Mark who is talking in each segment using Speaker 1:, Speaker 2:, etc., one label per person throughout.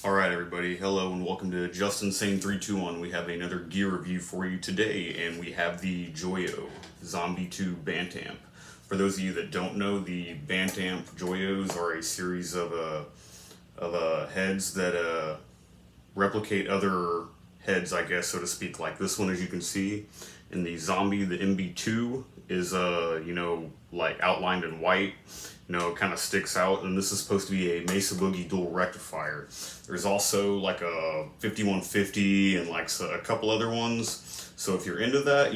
Speaker 1: Alright everybody, hello and welcome to Just Insane 321. We have another gear review for you today, and we have the Joyo zombie2 band amp. For those of you that don't know, the band amp Joyos are a series of heads that replicate other heads, I guess, so to speak. Like this one, as you can see, in the Zombie, the MB2 is, like outlined in white. Kind of sticks out, and this is supposed to be a Mesa Boogie dual rectifier. There's also like a 5150 and like a couple other ones. So if you're into that,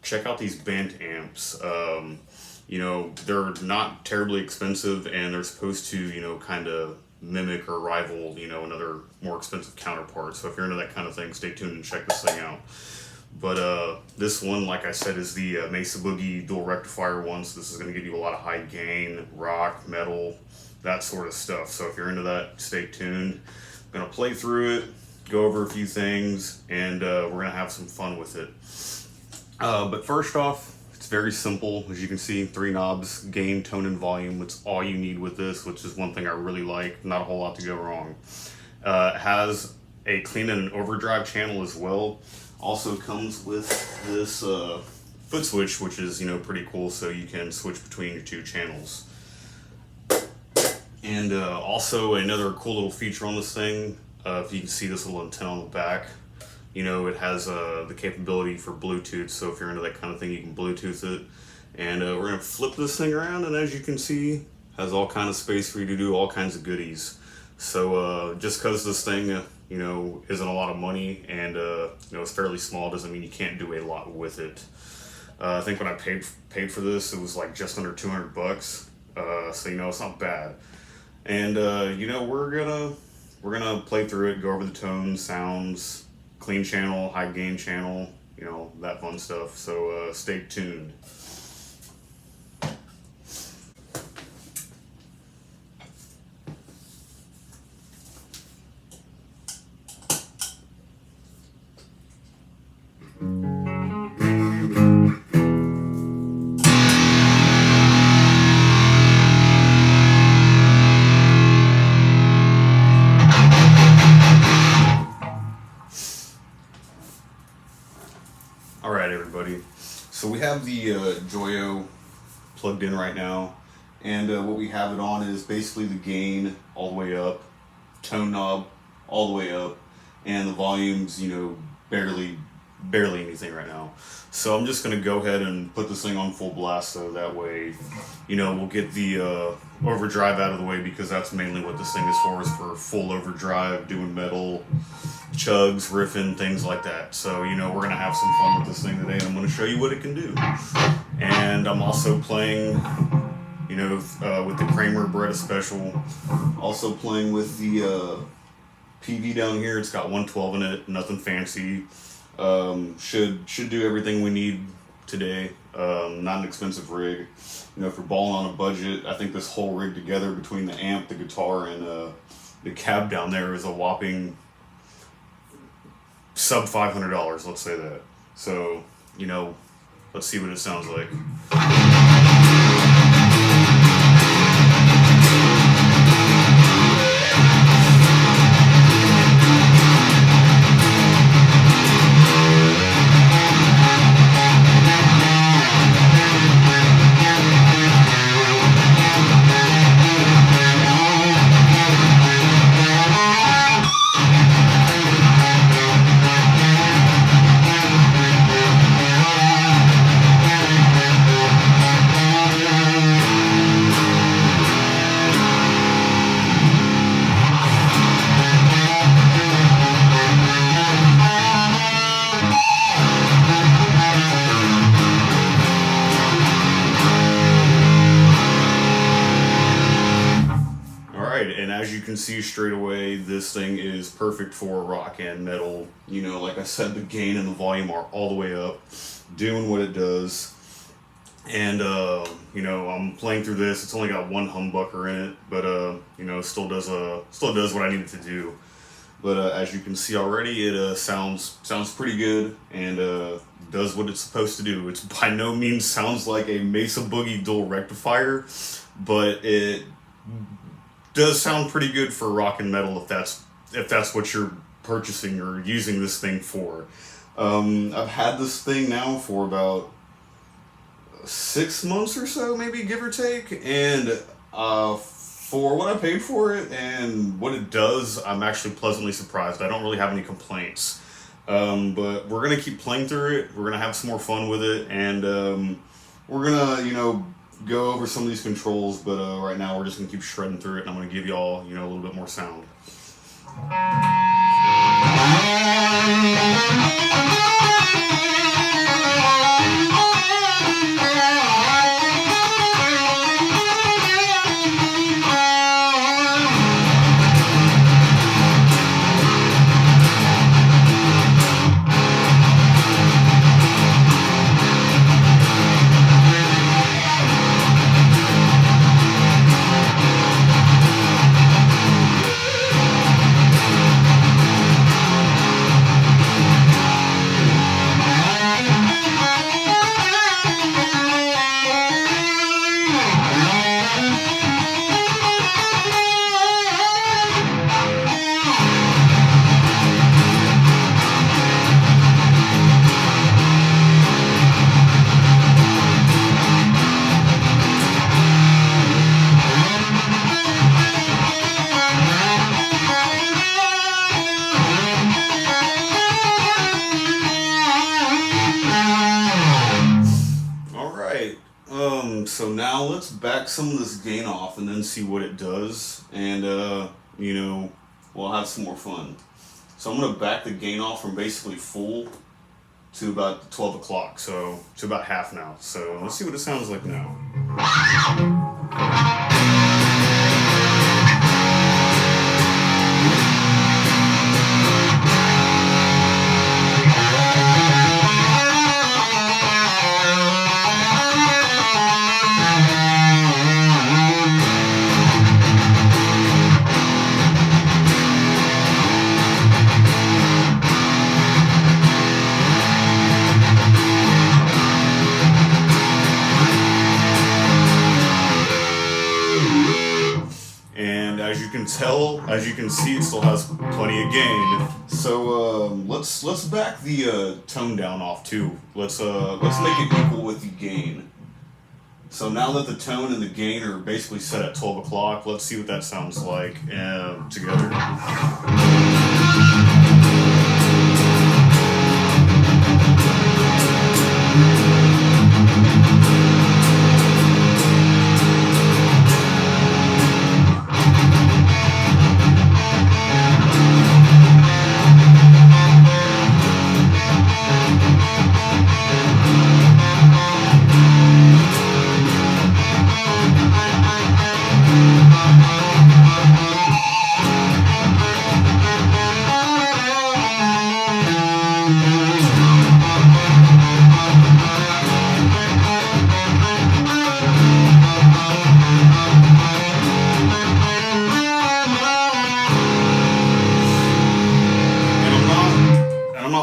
Speaker 1: check out these band amps. They're not terribly expensive, and they're supposed to, kind of mimic or rival, another more expensive counterpart. So if you're into that kind of thing, stay tuned and check this thing out. But this one, like I said, is the Mesa Boogie dual rectifier one. So this is going to give you a lot of high gain, rock, metal, that sort of stuff. So if you're into that, stay tuned. I'm going to play through it, go over a few things, and we're going to have some fun with it. But first off, it's very simple. As you can see, 3 knobs, gain, tone, and volume. It's all you need with this, which is one thing I really like. Not a whole lot to go wrong. It has a clean and an overdrive channel as well. Also comes with this foot switch, which is pretty cool, so you can switch between your 2 channels. And also another cool little feature on this thing, if you can see this little antenna on the back, it has the capability for Bluetooth. So if you're into that kind of thing, you can Bluetooth it. And we're gonna flip this thing around, and as you can see, has all kind of space for you to do all kinds of goodies. So just because this thing isn't a lot of money, and it's fairly small, doesn't mean you can't do a lot with it. I think when I paid for this, it was like just under 200 bucks. So it's not bad. And we're gonna play through it, go over the tones, sounds, clean channel, high gain channel, that fun stuff. So stay tuned. Alright everybody, so we have the Joyo plugged in right now, and what we have it on is basically the gain all the way up, tone knob all the way up, and the volume's barely anything right now. So I'm just going to go ahead and put this thing on full blast, so that way we'll get the overdrive out of the way, because that's mainly what this thing is for full overdrive, doing metal, chugs, riffing, things like that. So we're gonna have some fun with this thing today, and I'm gonna show you what it can do. And I'm also playing with the Kramer Beretta Special, also playing with the PV down here. It's got 112 in it, nothing fancy. Should do everything we need today. Not an expensive rig. If you're balling on a budget, I think this whole rig together, between the amp, the guitar, and the cab down there, is a whopping sub $500, let's say that. So, let's see what it sounds like. And as you can see straight away, this thing is perfect for rock and metal. Like I said, the gain and the volume are all the way up, doing what it does. And I'm playing through this. It's only got 1 humbucker in it, but still does what I need it to do. But as you can see already, it sounds pretty good, and does what it's supposed to do. It's by no means sounds like a Mesa Boogie dual rectifier, but it does sound pretty good for rock and metal, if that's if that's what you're purchasing or using this thing for. I've had this thing now for about 6 months or so, maybe, give or take, and for what I paid for it and what it does, I'm actually pleasantly surprised. I don't really have any complaints. But we're gonna keep playing through it. We're gonna have some more fun with it, and we're gonna, go over some of these controls. But right now, we're just gonna keep shredding through it, and I'm gonna give y'all, a little bit more sound. So now let's back some of this gain off and then see what it does, and we'll have some more fun. So I'm gonna back the gain off from basically full to about 12 o'clock, so to about half now. So let's see what it sounds like now. As you can see, it still has plenty of gain. So let's back the tone down off too. Let's make it equal with the gain. So now that the tone and the gain are basically set at 12 o'clock, let's see what that sounds like together.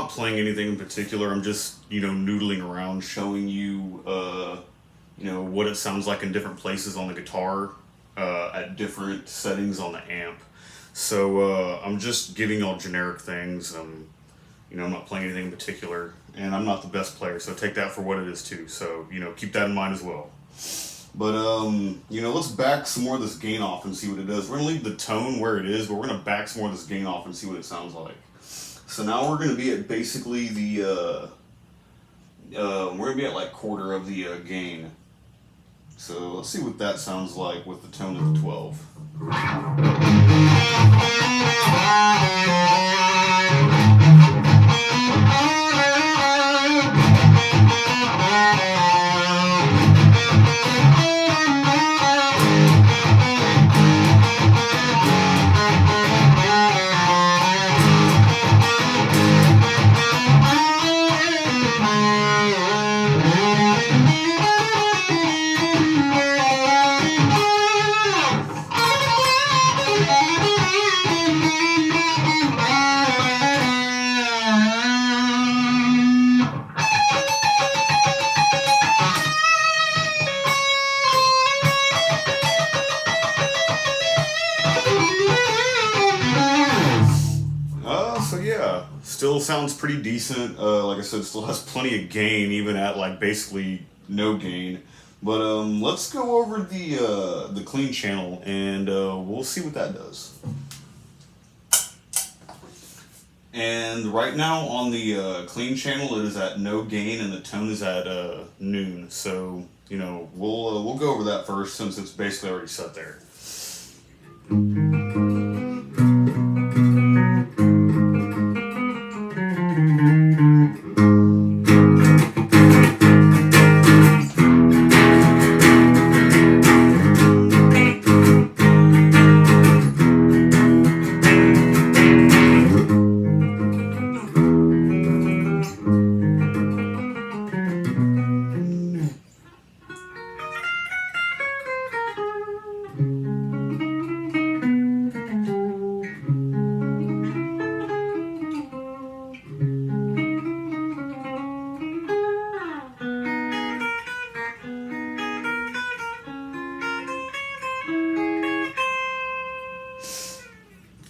Speaker 1: Playing anything in particular. I'm just, noodling around, showing you, what it sounds like in different places on the guitar, at different settings on the amp. So I'm just giving y'all generic things. I'm not playing anything in particular, and I'm not the best player, so take that for what it is too. So, keep that in mind as well. But, let's back some more of this gain off and see what it does. We're gonna leave the tone where it is, but we're gonna back some more of this gain off and see what it sounds like. So now we're going to be at basically the, we're going to be at like quarter of the gain. So let's see what that sounds like with the tone of the 12. yeah, still sounds pretty decent. Like I said, still has plenty of gain, even at like basically no gain. But let's go over the clean channel, and we'll see what that does. And right now on the clean channel, it is at no gain, and the tone is at noon. So you know we'll go over that first, since it's basically already set there.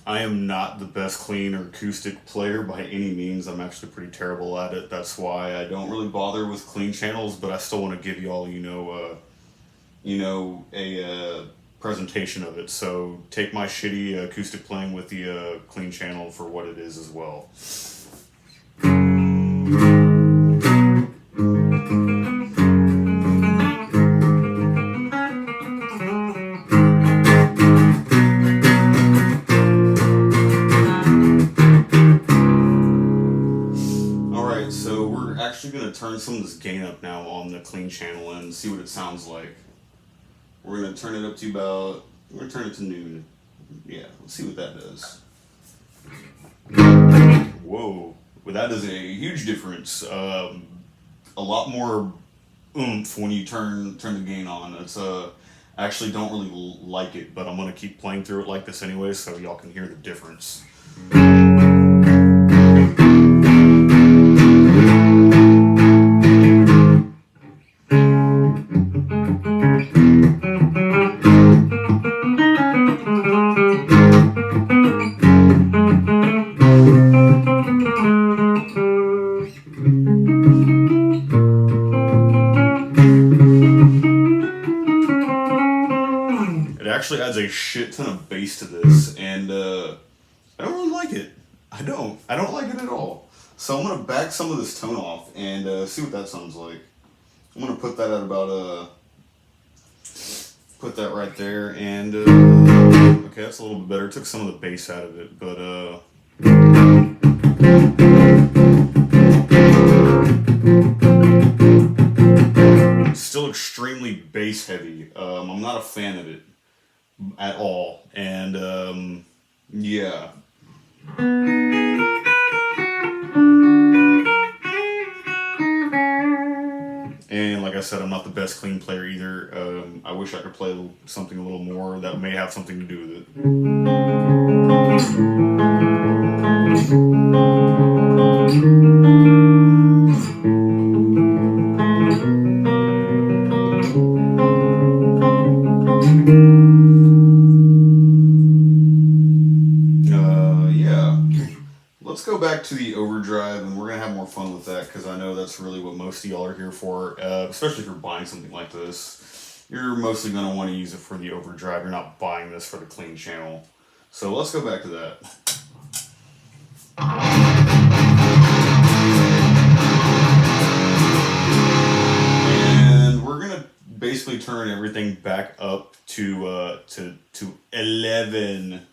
Speaker 1: I am not the best clean or acoustic player by any means. I'm actually pretty terrible at it. That's why I don't really bother with clean channels, but I still want to give you all, a presentation of it. So take my shitty acoustic playing with the clean channel for what it is as well. Actually going to turn some of this gain up now on the clean channel and see what it sounds like. We're going to turn it up to about, we're going to turn it to noon. Yeah, let's see what that does. Whoa, well, that is a huge difference. A lot more oomph when you turn the gain on. It's I actually don't really like it, but I'm going to keep playing through it like this anyway, so y'all can hear the difference. Actually adds a shit ton of bass to this, and I don't really like it. I don't like it at all. So I'm gonna back some of this tone off and see what that sounds like. I'm gonna put that at about put that right there, and okay, that's a little bit better. Took some of the bass out of it, but still extremely bass heavy. I'm not a fan of it at all, and yeah. And like I said, I'm not the best clean player either. I wish I could play something a little more that may have something to do with it. Let's go back to the overdrive, and we're going to have more fun with that, because I know that's really what most of y'all are here for, especially if you're buying something like this. You're mostly going to want to use it for the overdrive. You're not buying this for the clean channel. So let's go back to that. And we're going to basically turn everything back up to 11.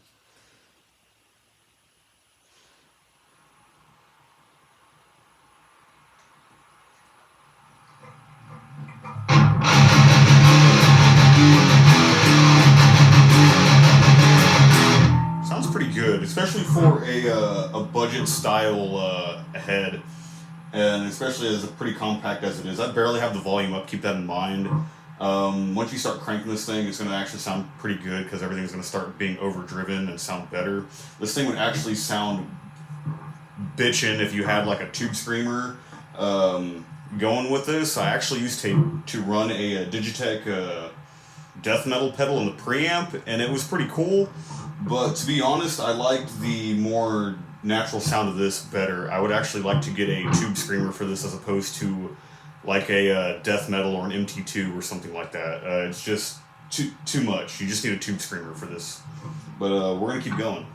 Speaker 1: Good, especially for a budget style head, and especially as pretty compact as it is. I barely have the volume up, keep that in mind. Once you start cranking this thing, it's going to actually sound pretty good, because everything's going to start being overdriven and sound better. This thing would actually sound bitchin' if you had like a tube screamer going with this. I actually used to run a Digitech death metal pedal in the preamp, and it was pretty cool. But to be honest, I liked the more natural sound of this better. I would actually like to get a tube screamer for this as opposed to like a death metal or an MT2 or something like that. It's just too much. You just need a tube screamer for this. But we're gonna keep going.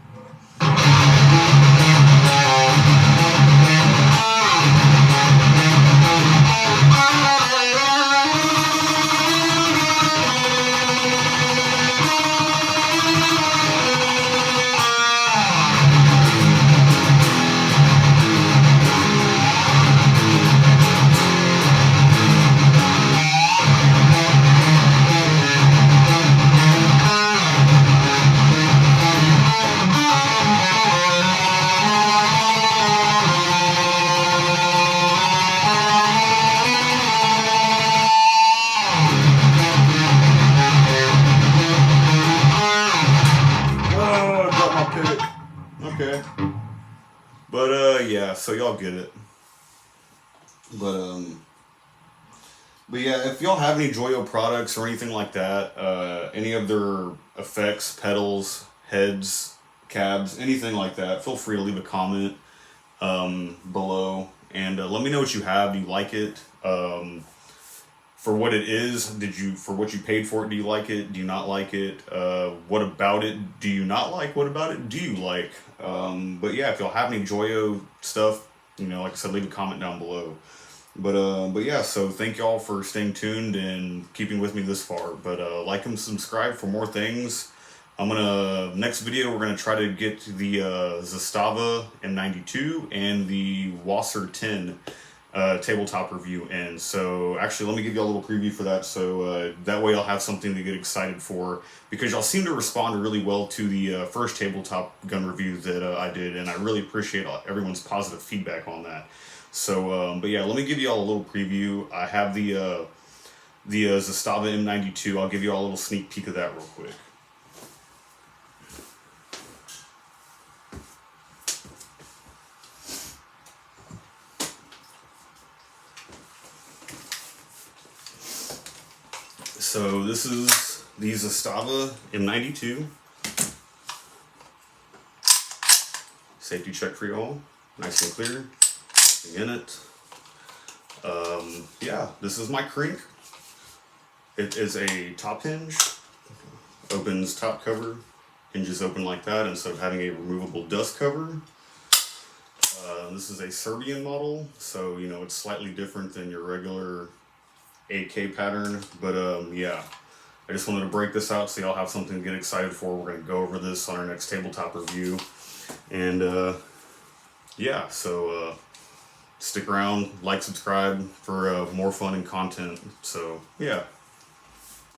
Speaker 1: Okay. But yeah, so y'all get it. But yeah, if y'all have any Joyo products or anything like that, any of their effects, pedals, heads, cabs, anything like that, feel free to leave a comment below and let me know what you have. Do you like it? For what it is, for what you paid for it, do you like it? Do you not like it? What about it do you not like? What about it do you like? But yeah, if y'all have any Joyo stuff, you know, like I said, leave a comment down below. But yeah, so thank y'all for staying tuned and keeping with me this far. But like and subscribe for more things. Next video, we're gonna try to get the Zastava M92 and the Wasser 10 tabletop review in. So actually, let me give you a little preview for that, so that way I'll have something to get excited for, because y'all seem to respond really well to the first tabletop gun review that I did, and I really appreciate everyone's positive feedback on that. So but yeah, let me give you all a little preview. I have the Zastava M92. I'll give you all a little sneak peek of that real quick. So this is the Zastava M92. Safety check for y'all, nice and clear. Nothing in it. Yeah, this is my crank. It is a top hinge. Opens top cover, hinges open like that instead of having a removable dust cover. This is a Serbian model, so you know it's slightly different than your regular AK pattern, but yeah, I just wanted to break this out so y'all have something to get excited for. We're going to go over this on our next tabletop review, and yeah, so stick around, like, subscribe for more fun and content. So yeah.